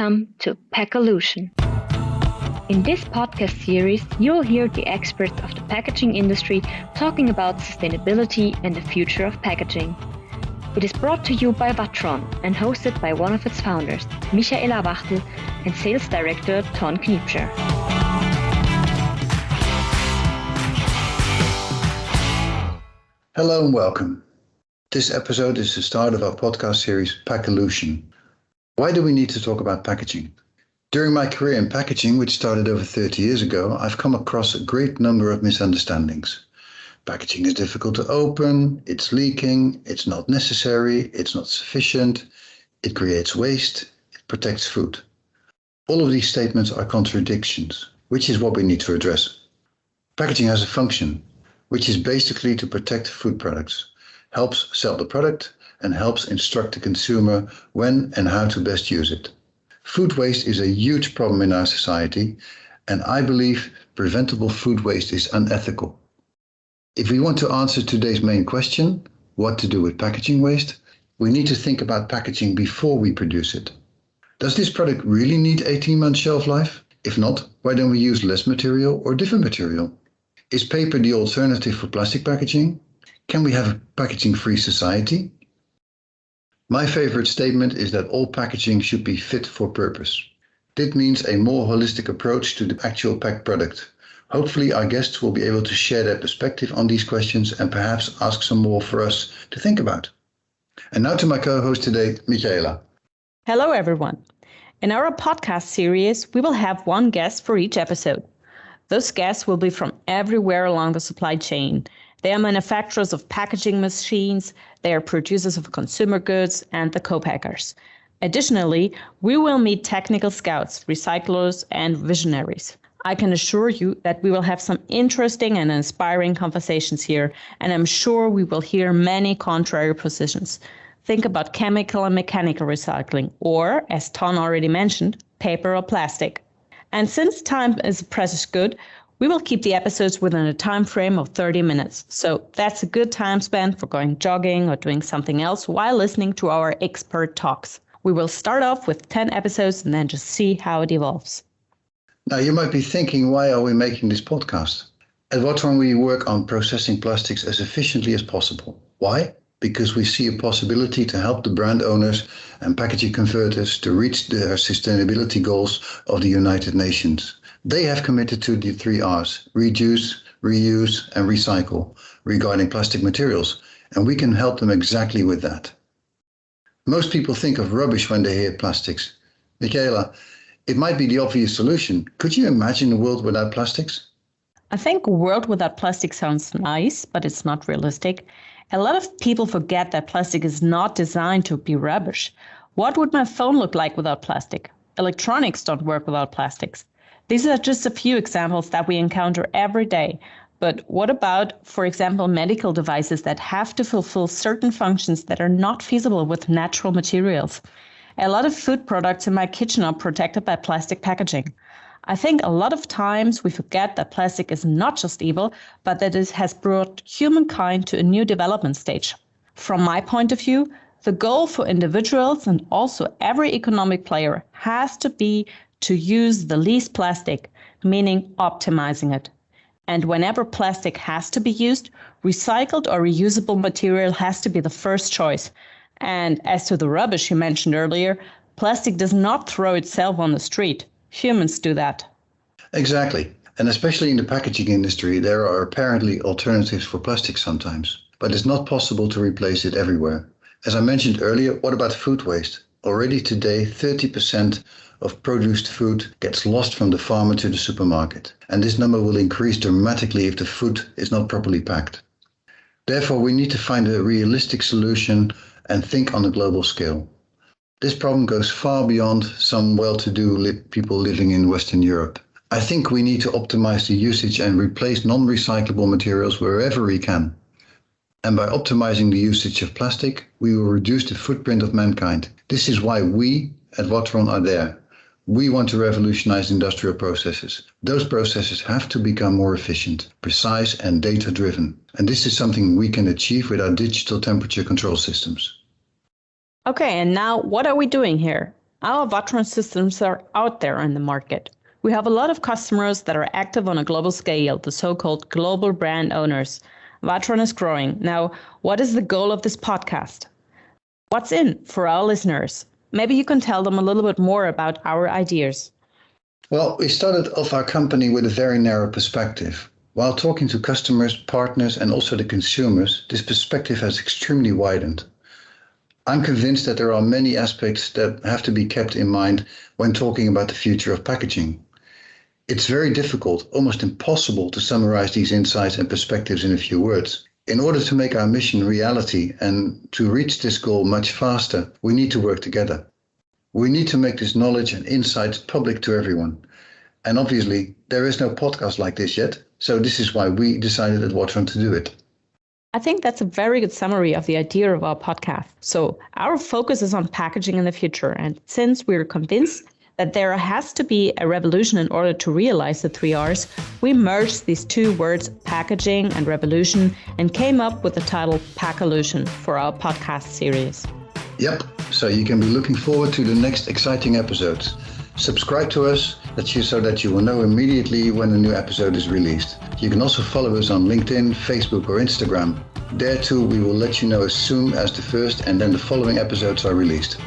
Welcome to PACKOLUTIon. In this podcast series, you'll hear the experts of the packaging industry talking about sustainability and the future of packaging. It is brought to you by Watron and hosted by one of its founders, Michaela Wachtel, and Sales Director Ton Kniepscher. Hello and welcome. This episode is the start of our podcast series, PACKOLUTIon. Why do we need to talk about packaging? During my career in packaging, which started over 30 years ago, I've come across a great number of misunderstandings. Packaging is difficult to open, it's leaking, it's not necessary, it's not sufficient, it creates waste, it protects food. All of these statements are contradictions, which is what we need to address. Packaging has a function, which is basically to protect food products, helps sell the product, and helps instruct the consumer when and how to best use it. Food waste is a huge problem in our society, and I believe preventable food waste is unethical. If we want to answer today's main question, what to do with packaging waste, we need to think about packaging before we produce it. Does this product really need 18-month shelf life? If not, why don't we use less material or different material? Is paper the alternative for plastic packaging? Can we have a packaging-free society? My favorite statement is that all packaging should be fit for purpose. This means a more holistic approach to the actual packed product. Hopefully our guests will be able to share their perspective on these questions and perhaps ask some more for us to think about. And now to my co-host today, Michaela. Hello everyone. In our podcast series, we will have one guest for each episode. Those guests will be from everywhere along the supply chain. They are manufacturers of packaging machines, they are producers of consumer goods, and the co-packers. Additionally, we will meet technical scouts, recyclers, and visionaries. I can assure you that we will have some interesting and inspiring conversations here, and I'm sure we will hear many contrary positions. Think about chemical and mechanical recycling, or, as Ton already mentioned, paper or plastic. And since time is a precious good, we will keep the episodes within a time frame of 30 minutes. So that's a good time spent for going jogging or doing something else while listening to our expert talks. We will start off with 10 episodes and then just see how it evolves. Now you might be thinking, why are we making this podcast? At Watron we work on processing plastics as efficiently as possible. Why? Because we see a possibility to help the brand owners and packaging converters to reach their sustainability goals of the United Nations. They have committed to the 3 R's, reduce, reuse, and recycle, regarding plastic materials, and we can help them exactly with that. Most people think of rubbish when they hear plastics. Michaela, it might be the obvious solution. Could you imagine a world without plastics? I think a world without plastic sounds nice, but it's not realistic. A lot of people forget that plastic is not designed to be rubbish. What would my phone look like without plastic? Electronics don't work without plastics. These are just a few examples that we encounter every day. But what about, for example, medical devices that have to fulfill certain functions that are not feasible with natural materials? A lot of food products in my kitchen are protected by plastic packaging. I think a lot of times we forget that plastic is not just evil, but that it has brought humankind to a new development stage. From my point of view, the goal for individuals and also every economic player has to be to use the least plastic, meaning optimizing it. And whenever plastic has to be used, recycled or reusable material has to be the first choice. And as to the rubbish you mentioned earlier, plastic does not throw itself on the street. Humans do that. Exactly. And especially in the packaging industry, there are apparently alternatives for plastic sometimes, but it's not possible to replace it everywhere. As I mentioned earlier, what about food waste? Already today, 30% of produced food gets lost from the farmer to the supermarket. And this number will increase dramatically if the food is not properly packed. Therefore, we need to find a realistic solution and think on a global scale. This problem goes far beyond some well-to-do people living in Western Europe. I think we need to optimize the usage and replace non-recyclable materials wherever we can. And by optimizing the usage of plastic, we will reduce the footprint of mankind. This is why we at Watron are there. We want to revolutionize industrial processes. Those processes have to become more efficient, precise, and data-driven. And this is something we can achieve with our digital temperature control systems. Okay, and now what are we doing here? Our Vatron systems are out there in the market. We have a lot of customers that are active on a global scale, the so-called global brand owners. Vatron is growing. Now, what is the goal of this podcast? What's in for our listeners? Maybe you can tell them a little bit more about our ideas. Well, we started off our company with a very narrow perspective. While talking to customers, partners, and also the consumers, this perspective has extremely widened. I'm convinced that there are many aspects that have to be kept in mind when talking about the future of packaging. It's very difficult, almost impossible, to summarize these insights and perspectives in a few words. In order to make our mission reality and to reach this goal much faster, we need to work together. We need to make this knowledge and insights public to everyone. And obviously, there is no podcast like this yet, so this is why we decided at Vatron to do it. I think that's a very good summary of the idea of our podcast. So our focus is on packaging in the future. And since we're convinced that there has to be a revolution in order to realize the 3 Rs, we merged these two words, packaging and revolution, and came up with the title PACKOLUTION for our podcast series. Yep, so you can be looking forward to the next exciting episodes. Subscribe to us so that you will know immediately when a new episode is released. You can also follow us on LinkedIn, Facebook or Instagram. There too, we will let you know as soon as the first and then the following episodes are released.